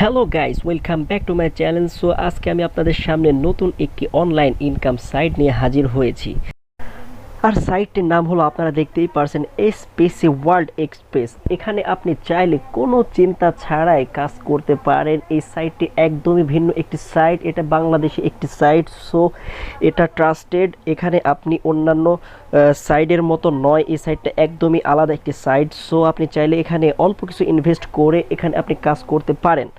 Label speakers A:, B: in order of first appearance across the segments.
A: Hello guys, welcome back to my channel. So আজকে আমি আপনাদের সামনে নতুন একটি অনলাইন ইনকাম সাইট নিয়ে হাজির হয়েছি। আর সাইটটির নাম হলো, আপনারা দেখতেই পারছেন, এসপিসি ওয়ার্ল্ড এক্সপ্রেস। এখানে আপনি চাইলে কোনো চিন্তা ছাড়াই কাজ করতে পারেন। এই সাইটটি একদমই ভিন্ন একটি সাইট, এটা বাংলাদেশি একটি সাইট। সো এটা ট্রাস্টেড। এখানে আপনি অন্যান্য সাইটের মতো নয়, এই সাইটটা একদমই আলাদা একটি সাইট। সো আপনি চাইলে এখানে অল্প কিছু ইনভেস্ট করে এখানে আপনি কাজ করতে পারেন।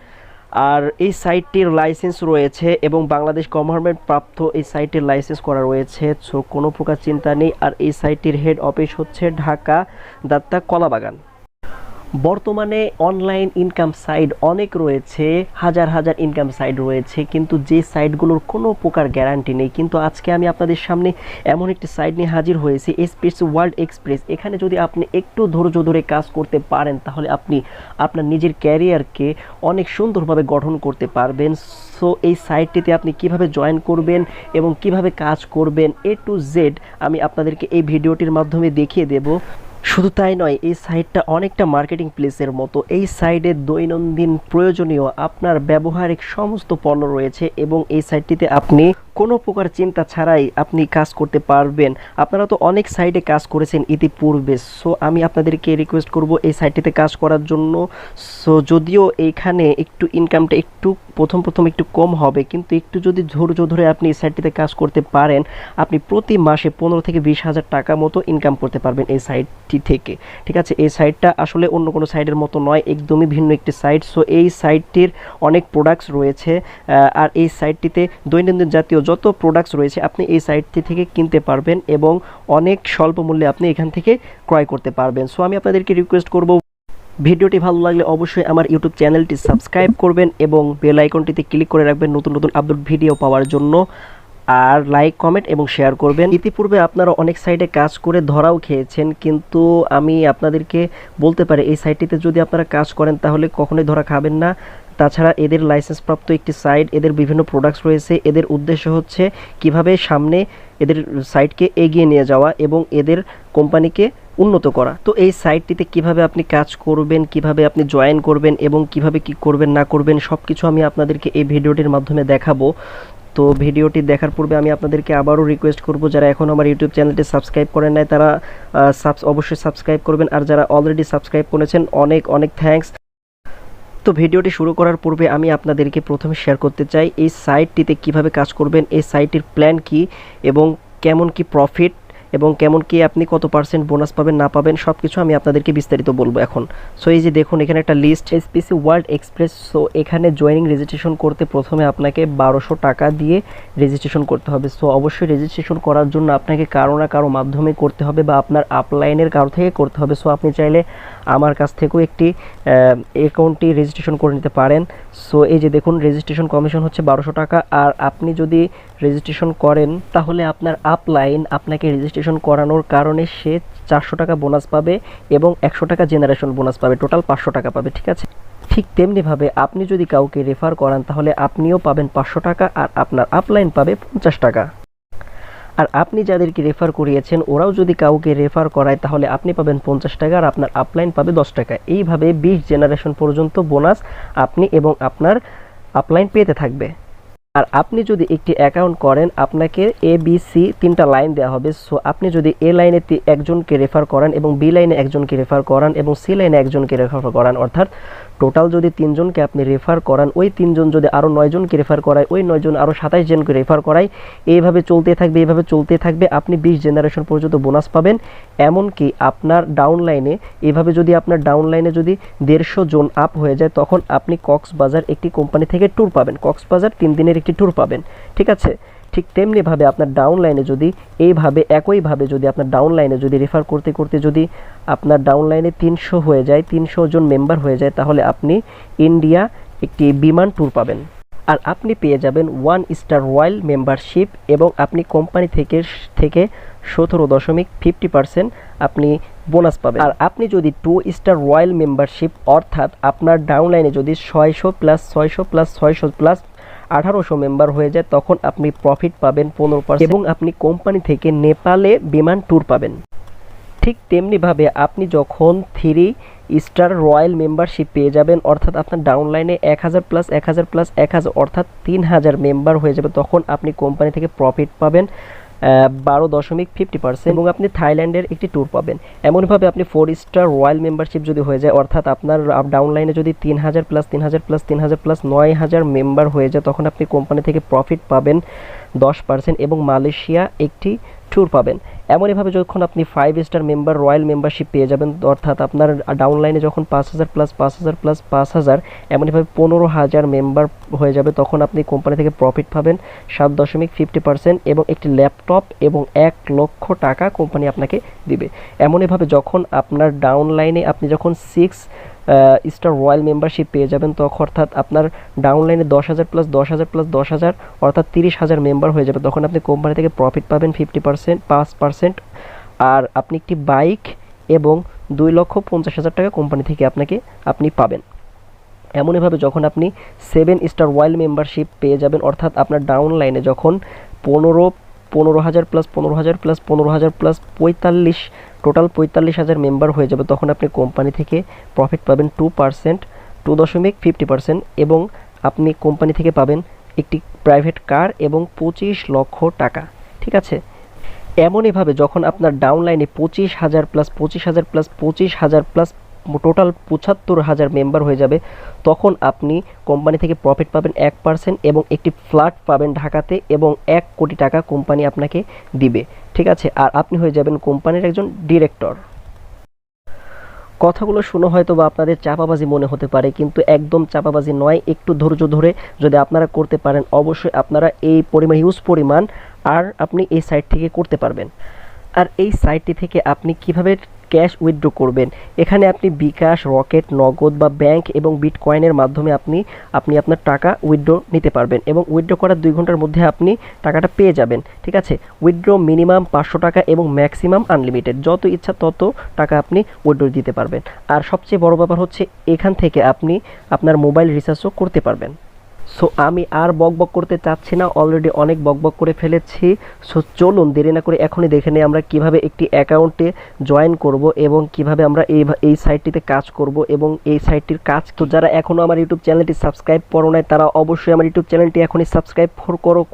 A: আর এই সাইটটির লাইসেন্স রয়েছে এবং বাংলাদেশ গভর্নমেন্ট প্রাপ্ত এই সাইটের লাইসেন্স করা রয়েছে। সো কোনো প্রকার চিন্তা নেই। আর এই সাইটটির হেড অফিস হচ্ছে ঢাকা দাত্তা কলাবাগান। বর্তমানে অনলাইন ইনকাম সাইট অনেক রয়েছে, হাজার হাজার ইনকাম সাইট রয়েছে, কিন্তু যে সাইটগুলোর কোনো প্রকার গ্যারান্টি নেই। কিন্তু আজকে আমি আপনাদের সামনে এমন একটি সাইট নিয়ে হাজির হয়েছি, এসপিসি ওয়ার্ল্ড এক্সপ্রেস। এখানে যদি আপনি একটু ধৈর্য ধরে কাজ করতে পারেন তাহলে আপনি আপনার নিজের ক্যারিয়ারকে অনেক সুন্দরভাবে গঠন করতে পারবেন। সো এই সাইটটিতে আপনি কিভাবে জয়েন করবেন এবং কিভাবে কাজ করবেন, এ টু জেড আমি আপনাদেরকে এই ভিডিওটির মাধ্যমে দেখিয়ে দেব। শুধু তাই নয়, এই সাইটটা অনেকটা মার্কেটিং প্লেসের মতো। এই সাইটে দৈনন্দিন প্রয়োজনীয় আপনার ব্যবহারিক সমস্ত পণ্য রয়েছে এবং এই সাইটটিতে আপনি কোনো প্রকার চিন্তা ছাড়াই আপনি কাজ করতে পারবেন। আপনারা তো অনেক সাইটে কাজ করেছেন ইতিপূর্বে। সো আমি আপনাদেরকে রিকোয়েস্ট করব এই সাইটটিতে কাজ করার জন্য। সো যদিও এইখানে একটু ইনকামটা একটু প্রথম একটু কম হবে, কিন্তু একটু যদি ধৈর্য ধরে আপনি এই সাইটটিতে কাজ করতে পারেন, আপনি প্রতি মাসে 15 থেকে 20 হাজার টাকা মতো ইনকাম করতে পারবেন এই সাইটটি থেকে। ঠিক আছে, এই সাইটটা আসলে অন্য কোনো সাইটের মতো নয়, একদমই ভিন্ন একটি সাইট। সো এই সাইটটির অনেক প্রোডাক্টস রয়েছে। আর এই সাইটটিতে দৈনন্দিন জাতীয় যত প্রোডাক্টস রয়েছে আপনি এই সাইটটি থেকে কিনতে পারবেন এবং অনেক স্বল্প মূল্যে আপনি এখান থেকে ক্রয় করতে পারবেন। সো আমি আপনাদেরকে রিকোয়েস্ট করব, ভিডিওটি ভালো লাগলে অবশ্যই আমার ইউটিউব চ্যানেলটি সাবস্ক্রাইব করবেন এবং বেল আইকনটিতে ক্লিক করে রাখবেন নতুন নতুন আপলোড ভিডিও পাওয়ার জন্য। আর লাইক, কমেন্ট এবং শেয়ার করবেন। ইতিপূর্বে আপনারা অনেক সাইটে কাজ করে ধরাও খেয়েছেন, কিন্তু আমি আপনাদেরকে বলতে পারি এই সাইটটিতে যদি আপনারা কাজ করেন তাহলে কখনোই ধরা খাবেন না। তাছাড়া এদের লাইসেন্সপ্রাপ্ত একটি সাইট, এদের বিভিন্ন প্রোডাক্টস রয়েছে। এদের উদ্দেশ্য হচ্ছে কিভাবে সামনে এদের সাইটকে এগিয়ে নিয়ে যাওয়া এবং এদের কোম্পানিকে উন্নত করা। তো এই সাইটটিতে কিভাবে আপনি কাজ করবেন, কিভাবে আপনি জয়েন করবেন এবং কিভাবে কি করবেন না করবেন সব কিছু আমি আপনাদেরকে এই ভিডিওটির মাধ্যমে দেখাবো। তো ভিডিওটি দেখার পূর্বে আমি আপনাদেরকে আবারও রিকোয়েস্ট করব, যারা এখন আমার ইউটিউব চ্যানেলটি সাবস্ক্রাইব করেন নাই তারা অবশ্যই সাবস্ক্রাইব করবেন। আর যারা অলরেডি সাবস্ক্রাইব করেছেন অনেক অনেক থ্যাঙ্কস। তো ভিডিওটি শুরু করার পূর্বে আমি আপনাদেরকে প্রথমে শেয়ার করতে চাই এই সাইটটিতে কিভাবে কাজ করবেন, এই সাইটের প্ল্যান কি এবং কেমন কি প্রফিট এবং কেমন কি আপনি কত পার্সেন্ট বোনাস পাবেন না পাবেন সব কিছু আমি আপনাদেরকে বিস্তারিত বলবো এখন। সো এই যে দেখুন, এখানে একটা list, SPC world express. So এখানে জয়েনিং রেজিস্ট্রেশন করতে প্রথমে আপনাকে 1200 টাকা দিয়ে রেজিস্ট্রেশন করতে হবে। সো অবশ্যই রেজিস্ট্রেশন করার জন্য আপনাকে কারো না কারো মাধ্যমে করতে হবে বা আপনার আপলাইনের কারো থেকে করতে হবে। সো আপনি চাইলে আমার কাছ থেকেও একটি অ্যাকাউন্টটি রেজিস্ট্রেশন করে নিতে পারেন। সো এই যে দেখুন, রেজিস্ট্রেশন কমিশন হচ্ছে 1200 টাকা। আর আপনি যদি রেজিস্ট্রেশন করেন তাহলে আপনার আপলাইন আপনাকে রেজিস্ট্রেশন করানোর কারণে সে 400 টাকা বোনাস পাবে এবং 100 টাকা জেনারেশন বোনাস পাবে, টোটাল 500 টাকা পাবে। ঠিক আছে, ঠিক তেমনিভাবে আপনি যদি কাউকে রেফার করান তাহলে আপনিও পাবেন 500 টাকা আর আপনার আপলাইন পাবে 50 টাকা। আর আপনি যাদেরকে রেফার করিয়েছেন ওরাও যদি কাউকে রেফার করায় তাহলে আপনি পাবেন 50 টাকা আর আপনার আপলাইন পাবে 10 টাকা। এইভাবে 20 জেনারেশন পর্যন্ত বোনাস আপনি এবং আপনার আপলাইন পেতে থাকবে। আর আপনি যদি একটি অ্যাকাউন্ট করেন আপনাকে ABC 3টা লাইন দেওয়া হবে। সো আপনি যদি A লাইনে একজনকে রেফার করান এবং B লাইনে একজনকে রেফার করান এবং C লাইনে একজনকে রেফার করান, অর্থাৎ টোটাল যদি 3 জনকে আপনি রেফার করান, ওই 3 জন যদি আরও 9 জনকে রেফার করায়, ওই 9 জন আরও 27 জনকে রেফার করায়, এইভাবে চলতে থাকবে। আপনি 20 জেনারেশন পর্যন্ত বোনাস পাবেন। এমনকি আপনার ডাউনলাইনে এভাবে যদি আপনার ডাউনলাইনে যদি 150 জন আপ হয়ে যায় তখন আপনি কক্সবাজার একটি কোম্পানি থেকে ট্যুর পাবেন, কক্সবাজার 3 দিনের একটি ট্যুর পাবেন। ঠিক আছে, ঠিক তেমনিভাবে আপনার ডাউনলাইনে যদি একইভাবে যদি আপনার ডাউনলাইনে যদি রেফার করতে করতে যদি আপনার ডাউনলাইনে 300 হয়ে যায়, 300 জন মেম্বার হয়ে যায়, তাহলে আপনি ইন্ডিয়া একটি বিমান ট্যুর পাবেন। আর আপনি পেয়ে যাবেন 1 স্টার রয়্যাল মেম্বারশিপ এবং আপনি কোম্পানি থেকে 17.50% আপনি বোনাস পাবেন। আর আপনি যদি 2 স্টার রয়্যাল মেম্বারশিপ, অর্থাৎ আপনার ডাউনলাইনে যদি 600 প্লাস 600 প্লাস 600 প্লাস 1800 মেম্বার হয়ে যায় তখন আপনি প্রফিট পাবেন 15% এবং আপনি কোম্পানি থেকে নেপালে বিমান ট্যুর পাবেন। ঠিক তেমনিভাবে আপনি যখন 3 স্টার রয়্যাল মেম্বারশিপ পেয়ে যাবেন, অর্থাৎ আপনার ডাউনলাইনে 1000 প্লাস 1000 প্লাস 1000 অর্থাৎ 3000 মেম্বার হয়ে যাবে, তখন আপনি কোম্পানি থেকে প্রফিট পাবেন 12.50% এবং আপনি থাইল্যান্ডের একটি ট্যুর পাবেন। এমনভাবে আপনি 4 স্টার রয়্যাল মেম্বারশিপ যদি হয়ে যায়, অর্থাৎ আপনার ডাউনলাইনে যদি 3000 প্লাস 3000 প্লাস 3000 প্লাস 9000 মেম্বার হয়ে যায়, তখন আপনি কোম্পানি থেকে প্রফিট পাবেন 10% এবং মালয়েশিয়া একটি ট্যুর পাবেন। এমনইভাবে যখন আপনি 5 স্টার মেম্বার রয়্যাল মেম্বারশিপ পেয়ে যাবেন, অর্থাৎ আপনার ডাউনলাইনে যখন 5000 প্লাস 5000 প্লাস 5000 এমনইভাবে 15000 মেম্বার হয়ে যাবে, তখন আপনি কোম্পানি থেকে প্রফিট পাবেন 7.50% এবং একটি ল্যাপটপ এবং 1 লক্ষ টাকা কোম্পানি আপনাকে দিবে। এমনইভাবে যখন আপনার ডাউনলাইনে আপনি যখন 6 স্টার রয়্যাল মেম্বারশিপ পেয়ে যাবেন, তখন অর্থাৎ আপনার ডাউনলাইনে 10000 প্লাস 10000 প্লাস 10000 অর্থাৎ 30000 মেম্বার হয়ে যাবে, তখন আপনি কোম্পানি থেকে প্রফিট পাবেন 5%। আর আপনি একটি বাইক এবং 2,50,000 টাকা কোম্পানি থেকে আপনি পাবেন। এমনইভাবে যখন আপনি 7 স্টার রয়্যাল মেম্বারশিপ পেয়ে যাবেন, অর্থাৎ আপনার ডাউনলাইনে যখন 15,000 plus 15,000 plus 15,000 plus 45 total 45,000 member হয়ে যাবে, তখন আপনি কোম্পানি থেকে প্রফিট পাবেন 2.50% এবং আপনি কোম্পানি থেকে পাবেন একটি প্রাইভেট কার এবং 25 লক্ষ টাকা। ঠিক আছে, এমনইভাবে যখন আপনার ডাউনলাইনে 25,000 plus 25,000 plus 25,000 plus total 75,000 member হয়ে যাবে, তখন আপনি কোম্পানি থেকে প্রফিট পাবেন 1% এবং একটি ফ্ল্যাট পাবেন ঢাকাতে এবং 1 কোটি টাকা কোম্পানি আপনাকে দিবে। ঠিক আছে, আর আপনি হয়ে যাবেন কোম্পানির একজন ডিরেক্টর। কথাগুলো শুনে হয়তো বা আপনাদের চাপাবাজি মনে হতে পারে, কিন্তু একদম চাপাবাজি নয়। একটু ধৈর্য ধরে যদি আপনারা করতে পারেন, অবশ্যই আপনারা এই হিউজ পরিমাণ আর আপনি এই সাইট থেকে করতে পারবেন। আর এই সাইটটি থেকে আপনি কিভাবে ক্যাশ উইথড্র করবেন, এখানে আপনি বিকাশ, রকেট, নগদ বা ব্যাংক এবং বিটকয়েনের মাধ্যমে আপনি আপনার টাকা উইথড্র নিতে পারবেন এবং উইথড্র করার 2 ঘন্টার মধ্যে আপনি টাকাটা পেয়ে যাবেন। ঠিক আছে, উইথড্র মিনিমাম 500 টাকা এবং ম্যাক্সিমাম আনলিমিটেড, যত ইচ্ছা তত টাকা আপনি উইথড্র দিতে পারবেন। আর সবচেয়ে বড় ব্যাপার হচ্ছে এখান থেকে আপনি আপনার মোবাইল রিচার্জও করতে পারবেন। সো আমি আর বকবক করতে চাচ্ছি না, অলরেডি অনেক বকবক করে ফেলেছি। সো চলুন দেরি না করে এখনই দেখে নিই আমরা কিভাবে একটি অ্যাকাউন্টে জয়েন করব এবং কিভাবে আমরা এই সাইটটিতে কাজ করব এবং এই সাইটটির কাজ। তো যারা এখনও আমার ইউটিউব চ্যানেলটি সাবস্ক্রাইব করো নাই, তারা অবশ্যই আমার ইউটিউব চ্যানেলটি এখনই সাবস্ক্রাইব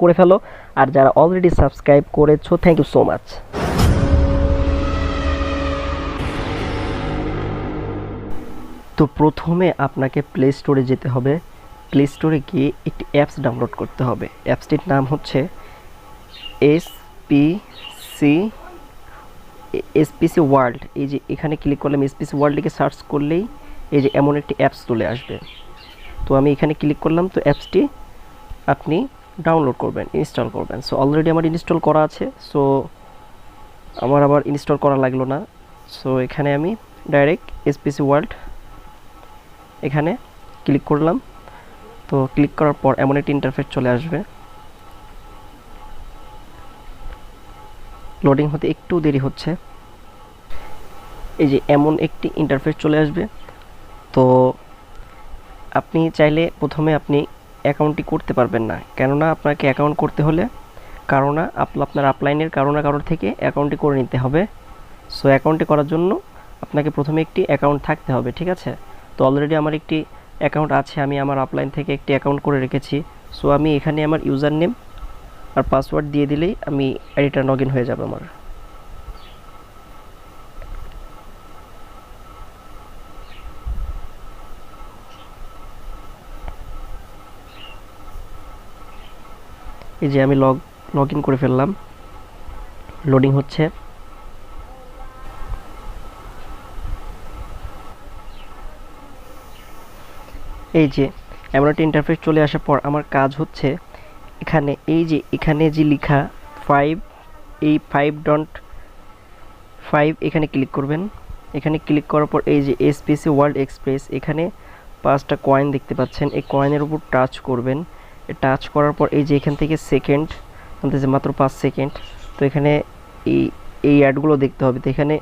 A: করে ফেলো। আর যারা অলরেডি সাবস্ক্রাইব করেছো, থ্যাংক ইউ সো মাচ। তো প্রথমে আপনাকে প্লে স্টোরে যেতে হবে। প্লে স্টোরে গিয়ে একটি অ্যাপস ডাউনলোড করতে হবে। অ্যাপসটির নাম হচ্ছে এসপিসি ওয়ার্ল্ড। এই যে এখানে ক্লিক করলাম, এসপিসি ওয়ার্ল্ডকে সার্চ করলেই এই যে এমন একটি অ্যাপস চলে আসবে। তো আমি এখানে ক্লিক করলাম, তো অ্যাপসটি আপনি ডাউনলোড করবেন, ইনস্টল করবেন। সো অলরেডি আমার ইনস্টল করা আছে, সো আমার আবার ইনস্টল করা লাগলো না। সো এখানে আমি ডাইরেক্ট এসপিসি ওয়ার্ল্ড এখানে ক্লিক করলাম। তো ক্লিক করার পর এমন একটি ইন্টারফেস চলে আসবে। লোডিং হতে একটু দেরি হচ্ছে। এই যে এমন একটি ইন্টারফেস চলে আসবে। তো আপনি চাইলে প্রথমে আপনি অ্যাকাউন্টটি করতে পারবেন না, কেননা আপনাকে অ্যাকাউন্ট করতে হলে আপনার আপলাইনের কারো থেকে অ্যাকাউন্টটি করে নিতে হবে। সো অ্যাকাউন্টটি করার জন্য আপনাকে প্রথমে একটি অ্যাকাউন্ট থাকতে হবে। ঠিক আছে, তো অলরেডি আমার একটি অ্যাকাউন্ট আছে, আমি আমার আপলাইন থেকে একটি অ্যাকাউন্ট করে রেখেছি। সো আমি এখানে আমার ইউজার নেম আর পাসওয়ার্ড দিয়ে দিলেই আমি আইডিটা লগ ইন হয়ে যাবে আমার। এই যে আমি লগ ইন করে ফেললাম। লোডিং হচ্ছে। এই যে এমন একটা ইন্টারফেস চলে আসার পর আমার কাজ হচ্ছে এখানে যে লেখা 5, এই 5.5 এখানে ক্লিক করবেন। এখানে ক্লিক করার পর এই যে এসপিসি ওয়ার্ল্ড এক্সপ্রেস, এখানে 5টা কয়েন দেখতে পাচ্ছেন, এই কয়েনের উপর টাচ করবেন। টাচ করার পর এই যে এখান থেকে সেকেন্ড যে মাত্র 5 সেকেন্ড। তো এখানে এই অ্যাডগুলো দেখতে হবে। তো এখানে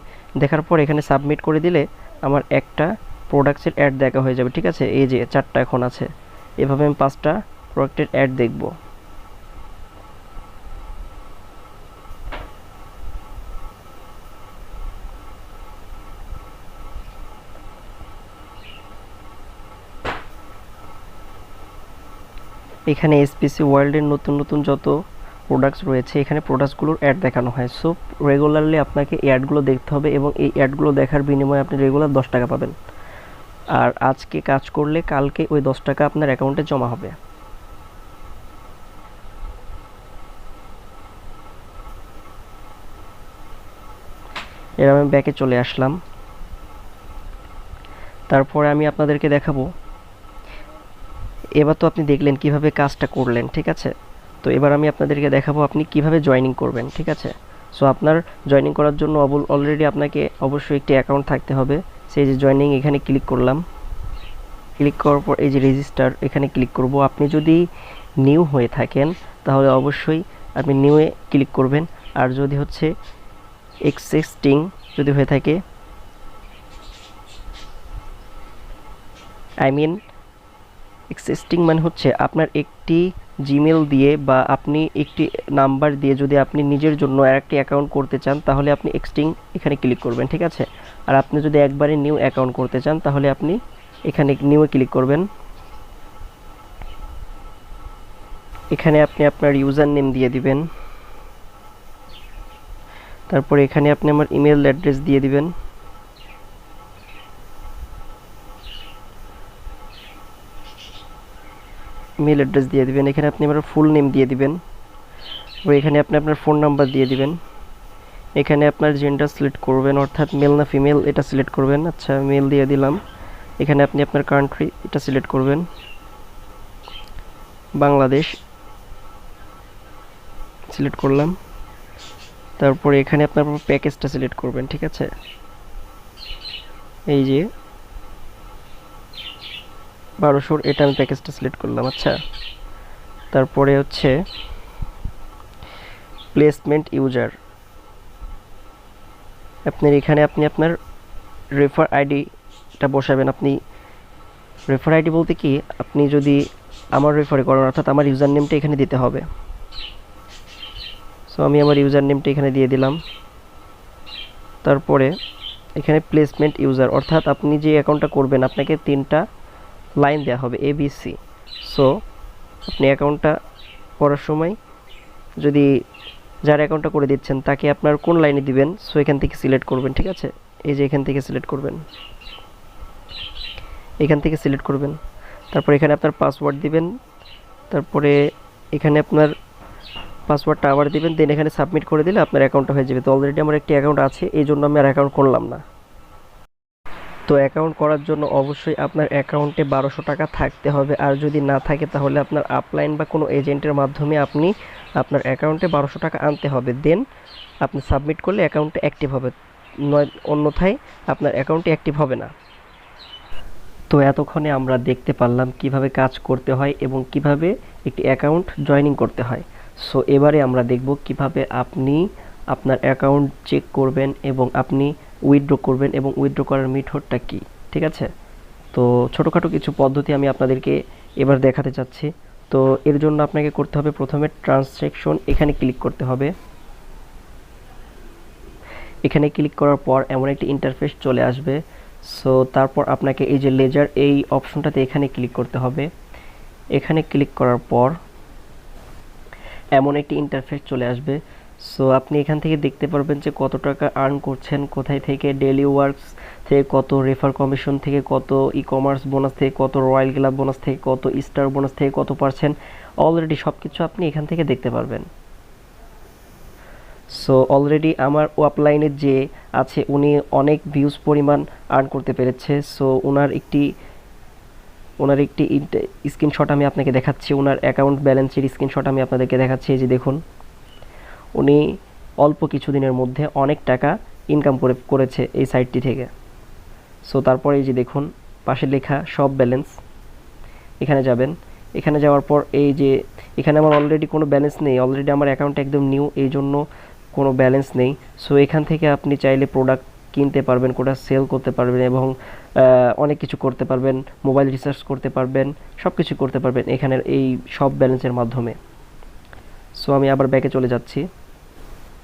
A: দেখার পর এখানে সাবমিট করে দিলে আমার একটা প্রোডাক্টসের অ্যাড দেখা হয়ে যাবে। ঠিক আছে, এই যে 4টা এখন আছে, এভাবে আমি 5টা প্রোডাক্টের অ্যাড দেখব। এখানে এসপিসি ওয়ার্ল্ডের নতুন নতুন যত প্রোডাক্টস রয়েছে এখানে প্রোডাক্টসগুলোর অ্যাড দেখানো হয়। সো রেগুলারলি আপনাকে এই অ্যাডগুলো দেখতে হবে এবং এই অ্যাডগুলো দেখার বিনিময়ে আপনি রেগুলার 10 টাকা পাবেন। আর আজকে কাজ করলে কালকে ওই 10 টাকা আপনার অ্যাকাউন্টে জমা হবে। এর আমি ব্যাকে চলে আসলাম। তারপরে আমি আপনাদেরকে দেখাবো, এবার তো আপনি দেখলেন কিভাবে কাজটা করলেন, ঠিক আছে। তো এবার আমি আপনাদেরকে দেখাবো আপনি কিভাবে জয়েনিং করবেন, ঠিক আছে। সো আপনার জয়েনিং করার জন্য অলরেডি আপনাকে অবশ্যই একটি অ্যাকাউন্ট থাকতে হবে। সেই যে জয়েনিং এখানে ক্লিক করলাম, ক্লিক করার পর এই যে রেজিস্টার এখানে ক্লিক করব। আপনি যদি নিউ হয়ে থাকেন তাহলে অবশ্যই আপনি নিউয়ে ক্লিক করবেন। আর যদি হচ্ছে এক্সিস্টিং যদি হয়ে থাকে, এক্সিস্টিং মানে হচ্ছে আপনার একটি জিমেল দিয়ে বা আপনি একটি নাম্বার দিয়ে যদি আপনি নিজের জন্য আরেকটি অ্যাকাউন্ট করতে চান তাহলে আপনি এক্সটিং এখানে ক্লিক করবেন, ঠিক আছে। আর আপনি যদি একবারে নিউ অ্যাকাউন্ট করতে চান তাহলে আপনি এখানে নিউয়ে ক্লিক করবেন। এখানে আপনি আপনার ইউজার নেম দিয়ে দিবেন। তারপরে এখানে আপনি আমার ইমেল অ্যাড্রেস দিয়ে দিবেন। ইমেল অ্যাড্রেস দিয়ে দিবেন। এখানে আপনি আমার ফুল নেম দিয়ে দিবেন। এখানে আপনি আপনার ফোন নাম্বার দিয়ে দিবেন। এখানে আপনার জেন্ডার সিলেক্ট করবেন, অর্থাৎ মেল না ফিমেল এটা সিলেক্ট করবেন। আচ্ছা, মেল দিয়ে দিলাম। এখানে আপনি আপনার কান্ট্রি এটা সিলেক্ট করবেন, বাংলাদেশ সিলেক্ট করলাম। তারপরে এখানে আপনার প্যাকেজটা সিলেক্ট করবেন, ঠিক আছে। এই যে 1200 এটা আমি প্যাকেজটা সিলেক্ট করলাম। আচ্ছা, তারপরে হচ্ছে প্লেসমেন্ট ইউজার, আপনার এখানে আপনি আপনার রেফার আইডিটা বসাবেন। আপনি রেফার আইডি বলতে কি, আপনি যদি আমার রেফারে করেন অর্থাৎ আমার ইউজার নেমটা এখানে দিতে হবে। সো আমি আমার ইউজার নেমটা এখানে দিয়ে দিলাম। তারপরে এখানে প্লেসমেন্ট ইউজার, অর্থাৎ আপনি যে অ্যাকাউন্টটা করবেন আপনাকে 3টা লাইন দেওয়া হবে ABC। সো আপনি অ্যাকাউন্টটা করার সময় যদি যার অ্যাকাউন্টটা করে দিচ্ছেন তাকে আপনার কোন লাইনে দিবেন, সো এখান থেকে সিলেক্ট করবেন, ঠিক আছে। এই যে এখান থেকে সিলেক্ট করবেন, এখান থেকে সিলেক্ট করবেন। তারপর এখানে আপনার পাসওয়ার্ড দিবেন। তারপরে এখানে আপনার পাসওয়ার্ডটা আবার দিবেন, দেন এখানে সাবমিট করে দিলে আপনার অ্যাকাউন্টটা হয়ে যাবে। তো অলরেডি আমার একটি অ্যাকাউন্ট আছে, এই জন্য আমি আর অ্যাকাউন্ট করলাম না। তো অ্যাকাউন্ট করার জন্য অবশ্যই আপনার অ্যাকাউন্টে 1200 টাকা থাকতে হবে। আর যদি না থাকে তাহলে আপনার আপলাইন বা কোনো এজেন্টের মাধ্যমে আপনি আপনার অ্যাকাউন্টে 1200 টাকা আনতে হবে। দেন আপনি সাবমিট করলে অ্যাকাউন্টে অ্যাক্টিভ হবে, অন্যথায় আপনার অ্যাকাউন্টে অ্যাক্টিভ হবে না। তো এতক্ষণে আমরা দেখতে পারলাম কিভাবে কাজ করতে হয় এবং কিভাবে একটি অ্যাকাউন্ট জয়েনিং করতে হয়। সো এবারে আমরা দেখব কিভাবে আপনি আপনার অ্যাকাউন্ট চেক করবেন এবং আপনি উইথড্র করবেন এবং উইথড্র করার মেথডটা কি, ঠিক আছে। তো ছোটোখাটো কিছু পদ্ধতি আমি আপনাদেরকে এবার দেখাতে চাচ্ছি। তো এর জন্য আপনাকে করতে হবে, প্রথমে ট্রানজ্যাকশন এখানে ক্লিক করতে হবে। এখানে ক্লিক করার পর এমন একটি ইন্টারফেস চলে আসবে। সো তারপর আপনাকে এই যে লেজার এই অপশনটাতে এখানে ক্লিক করতে হবে। এখানে ক্লিক করার পর এমন একটি ইন্টারফেস চলে আসবে। সো আপনি এখান থেকে দেখতে পারবেন যে কত টাকা আর্ন করছেন, কোথায় থেকে, ডেইলি ওয়ার্কস থেকে কত, রেফার কমিশন থেকে কত, ই কমার্স বোনাস থেকে কত, রয়্যাল ক্লাব বোনাস থেকে কত, স্টার বোনাস থেকে কত পার্সেন্ট, অলরেডি সব কিছু আপনি এখান থেকে দেখতে পারবেন। সো অলরেডি আমার আপলাইনের যে আছে উনি অনেক ভিউজ পরিমাণ আর্ন করতে পেরেছে। সো ওনার একটি স্ক্রিনশট আমি আপনাকে দেখাচ্ছি, ওনার অ্যাকাউন্ট ব্যালেন্সের স্ক্রিনশট আমি আপনাদেরকে দেখাচ্ছি। এই যে দেখুন, উনি অল্প কিছুদিনের মধ্যে অনেক টাকা ইনকাম করেছে এই সাইটটি থেকে। সো তারপরে এই যে দেখুন পাশে লেখা সব ব্যালেন্স, এখানে যাবেন। এখানে যাওয়ার পর এই যে এখানে আমার অলরেডি কোনো ব্যালেন্স নেই, অলরেডি আমার অ্যাকাউন্ট একদম নিউ, এই জন্য কোনো ব্যালেন্স নেই। সো এখান থেকে আপনি চাইলে প্রোডাক্ট কিনতে পারবেন, প্রোডাক্ট সেল করতে পারবেন এবং অনেক কিছু করতে পারবেন, মোবাইল রিচার্জ করতে পারবেন, সব কিছু করতে পারবেন এখানের এই সব ব্যালেন্সের মাধ্যমে। সো আমি আবার ব্যাকে চলে যাচ্ছি।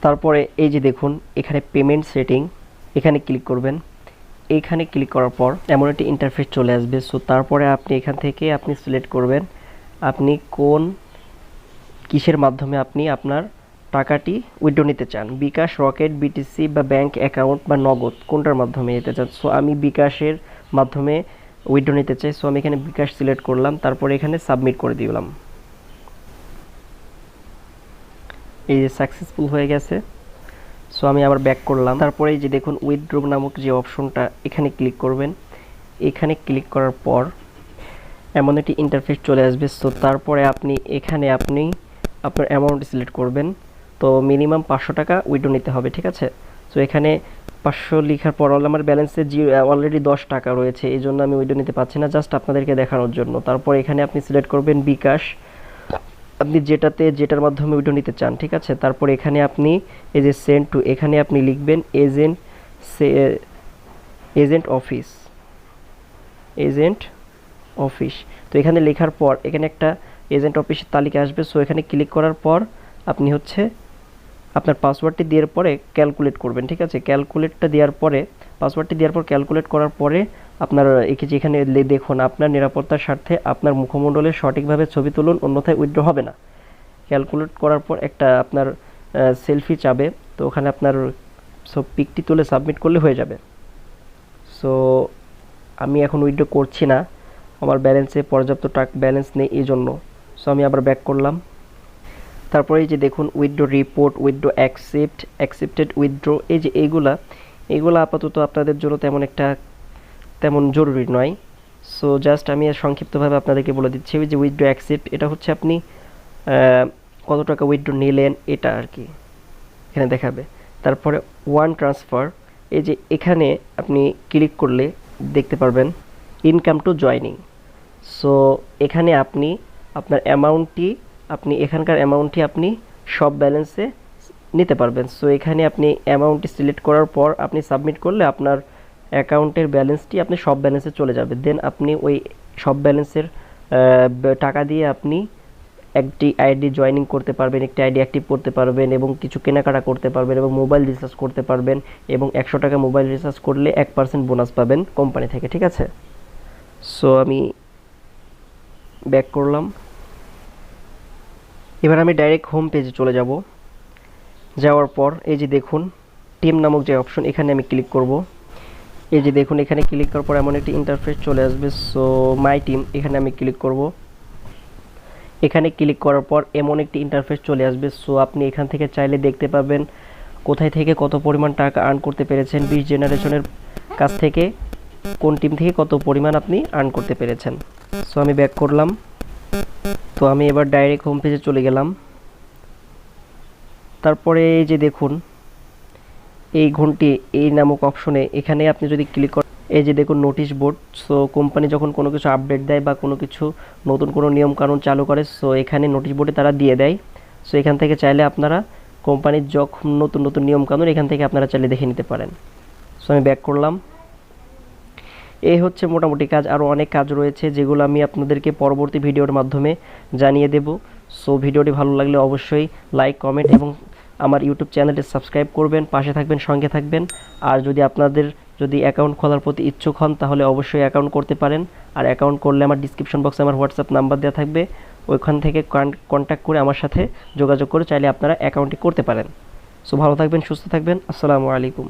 A: তারপরে এই যে দেখুন এখানে পেমেন্ট সেটিং, এখানে ক্লিক করবেন। এইখানে ক্লিক করার পর এমন একটি ইন্টারফেস চলে আসবে। সো তারপরে আপনি এখান থেকে আপনি সিলেক্ট করবেন আপনি কোন কিসের মাধ্যমে আপনি আপনার টাকাটি উইথড্র নিতে চান, বিকাশ, রকেট, বিটিসি বা ব্যাংক অ্যাকাউন্ট বা নগদ, কোনটার মাধ্যমে নিতে চান। সো আমি বিকাশের মাধ্যমে উইথড্র নিতে চাই। সো আমি এখানে বিকাশ সিলেক্ট করলাম, তারপরে এখানে সাবমিট করে দিলাম। এই যে সাকসেসফুল হয়ে গেছে। সো আমি আবার ব্যাক করলাম, তারপরে এই যে দেখুন উইথড্র নামক যে অপশনটা, এখানে ক্লিক করবেন। এখানে ক্লিক করার পর এমন একটি ইন্টারফেস চলে আসবে। সো তারপরে এখানে আপনি আপনার অ্যামাউন্ট সিলেক্ট করবেন। তো মিনিমাম 500 টাকা উইথড্র নিতে হবে, ঠিক আছে। সো এখানে 500 লেখার পর আমার ব্যালেন্সে অলরেডি 10 টাকা রয়েছে, এই জন্য আমি উইথড্র নিতে পারছি না, জাস্ট আপনাদেরকে দেখানোর জন্য। তারপর এখানে আপনি সিলেক্ট করবেন বিকাশ, আপনি যেটার মাধ্যমে উইথড্র নিতে চান, ঠিক আছে। তারপর এখানে আপনি এই যে সেন্ড টু, এখানে আপনি লিখবেন এজেন্ট অফিস। তো এখানে লেখার পর এখানে একটা এজেন্ট অফিসের তালিকা আসবে। সো এখানে ক্লিক করার পর আপনি আপনার পাসওয়ার্ডটি দেওয়ার পরে ক্যালকুলেট করবেন, ঠিক আছে। পাসওয়ার্ডটি দেওয়ার পর ক্যালকুলেট করার পরে আপনার এখানে দেখুন, আপনার নিরাপত্তার স্বার্থে আপনার মুখমণ্ডলের সঠিকভাবে ছবি তুলুন, অন্যথায় উইথড্র হবে না। ক্যালকুলেট করার পর একটা আপনার সেলফি চাবে, তো ওখানে আপনার সব পিকটি তুলে সাবমিট করলে হয়ে যাবে। সো আমি এখন উইথড্র করছি না, আমার ব্যালেন্সে পর্যাপ্ত টাকা ব্যালেন্স নেই, এই জন্য। সো আমি আবার ব্যাক করলাম। তারপরে এই যে দেখুন withdraw report, withdraw accepted withdraw, এই যে এইগুলো আপাতত আপনাদের জন্য তেমন জরুরি নয়। সো জাস্ট আমি সংক্ষিপ্তভাবে আপনাদেরকে বলে দিচ্ছি, যে উইথড্র অ্যাকসেপ্ট, এটা হচ্ছে আপনি কত টাকা উইথড্র নিলেন এটা আর কি এখানে দেখাবে। তারপরে ওয়ান ট্রান্সফার, এই যে এখানে আপনি ক্লিক করলে দেখতে পারবেন ইনকাম টু জয়নিং। সো এখানে আপনার এখানকার অ্যামাউন্টটি আপনি সব ব্যালেন্সে নিতে পারবেন। সো এখানে আপনি অ্যামাউন্টটি সিলেক্ট করার পর আপনি সাবমিট করলে আপনার অ্যাকাউন্টের ব্যালেন্সটি আপনি সব ব্যালেন্সে চলে যাবে। দেন আপনি ওই সব ব্যালেন্সের টাকা দিয়ে আপনি একটি আইডি জয়েনিং করতে পারবেন, একটি আইডি অ্যাক্টিভ করতে পারবেন এবং কিছু কেনাকাটা করতে পারবেন এবং মোবাইল রিচার্জ করতে পারবেন, এবং 100 টাকা মোবাইল রিচার্জ করলে 1% বোনাস পাবেন কোম্পানি থেকে, ঠিক আছে। সো আমি ব্যাক করলাম। এবার আমি ডাইরেক্ট হোম পেজে চলে যাব। যাওয়ার পর এই যে দেখুন টিম নামক যে অপশন, এখানে আমি ক্লিক করব। এই যে দেখুন এখানে ক্লিক করার পর এমন একটি ইন্টারফেস চলে আসবে। সো মাই টিম, এখানে আমি ক্লিক করব। এখানে ক্লিক করার পর এমন একটি ইন্টারফেস চলে আসবে। সো আপনি এখান থেকে চাইলে দেখতে পাবেন কোথায় থেকে কত পরিমাণ টাকা আর্ন করতে পেরেছেন, 20 জেনারেশনের কাছ থেকে কোন টিম থেকে কত পরিমাণ আপনি আর্ন করতে পেরেছেন। সো আমি ব্যাক করলাম। তো আমি এবার ডাইরেক্ট হোম পেজে চলে গেলাম। তারপরে এই যে দেখুন এই ঘন্টি এই নামক অপশনে, এখানে আপনি যদি ক্লিক করেন, এই যে দেখুন নোটিশ বোর্ড। সো কোম্পানি যখন কোনো কিছু আপডেট দেয় বা কোনো কিছু নতুন কোনো নিয়ম কানুন চালু করে, সো এখানে নোটিশ বোর্ডে তারা দিয়ে দেয়। সো এখান থেকে চাইলে আপনারা কোম্পানির যখন নতুন নতুন নিয়ম কানুন এখান থেকে আপনারা চাইলে দেখে নিতে পারেন। সো আমি ব্যাক করলাম। এই হচ্ছে মোটামুটি কাজ, আরও অনেক কাজ রয়েছে যেগুলো আমি আপনাদেরকে পরবর্তী ভিডিওর মাধ্যমে জানিয়ে দেব। সো ভিডিওটি ভালো লাগলে অবশ্যই লাইক, কমেন্ট এবং আমার ইউটিউব চ্যানেলটি সাবস্ক্রাইব করবেন, পাশে থাকবেন, সঙ্গে থাকবেন। আর আপনাদের যদি অ্যাকাউন্ট খোলার প্রতি ইচ্ছুক হন তাহলে অবশ্যই অ্যাকাউন্ট করতে পারেন। আর অ্যাকাউন্ট করলে আমার ডিসক্রিপশন বক্সে আমার হোয়াটসঅ্যাপ নাম্বার দেওয়া থাকবে, ওইখান থেকে কন্ট্যাক্ট করে আমার সাথে যোগাযোগ করে চাইলে আপনারা অ্যাকাউন্টটি করতে পারেন। সো ভালো থাকবেন, সুস্থ থাকবেন, আসসালামু আলাইকুম।